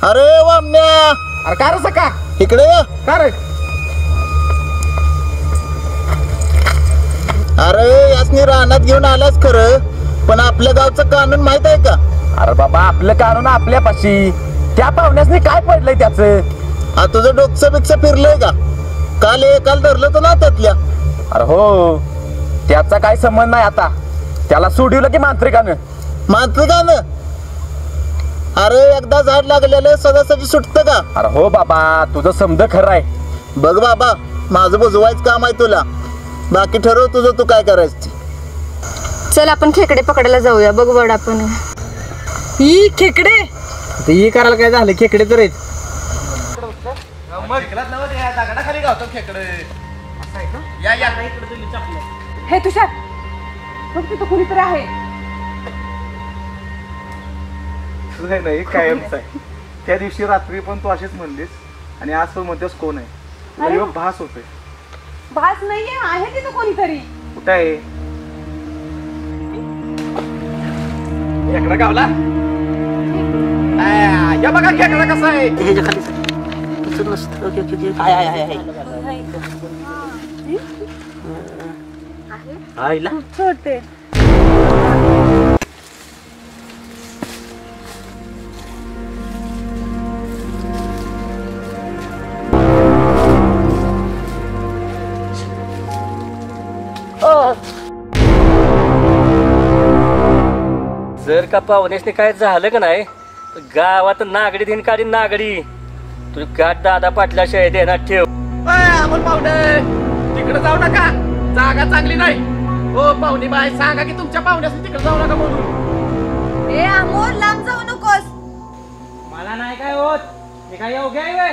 अरे वामण्या, अरे काय रे सका इकडे ये. का रे? अरे यासनी रानात घेऊन आलास खरं, पण आपल्या गावचं कानून माहित आहे का? अरे बाबा आपलं कानून आपल्यापाशी, त्या पाहुण्यासनी काय पडलंय त्याचं? तुझं डोकं बिक्स फिरलंय का? काल एकाला धरलं तर ना त्यातल्या. अरे हो, त्याचा काय संबंध नाही आता. त्याला सोडवलं की मांत्रिकानं. मांत्रिकानं? अरे एकदा झाड लागलेलं सदासजी सुटतं का? अरे हो बाबा, तुझं समज खरं आहे. बघ बाबा, माझं बुजवायचं काम आहे तुला. बाकी ठरव तुझं, तू काय करायचं. चल आपण खेकडे पकडायला जाऊया. बघ वड आपण ही खेकडे ते करायला काय झालं? खेकडे तर आहेत. हे तुषार बघ तिथं कुणीतरी आहे. नाही कायमच आहे. त्या दिवशी रात्री पण तू अशीच म्हणलीस आणि आज पण म्हणतेस कोण आहे? अरे. भास होतोय. भास नाहीये, आहे तिथं कोणीतरी. कुठं आहे? खेकडा गावला. या बघा खेकडा कसा आहे. छोटे जर का पाहुण्यासने काय झालं का नाही तर गावात नागडी दिन काढीन नागडी. तुझी गाठ दादा पाटल्या शाळे देणार ठेव. आपण पाहुणे तिकडे जाऊ नका, जागा चांगली नाही. हो पाहुणे बाय, सांगा की तुमच्या पाहुण्यास तिकडे जाऊ नका म्हणून. ए अमोल, लांब जाऊ नकोस. मला नाही काय होत, हे काय योग्य आहे.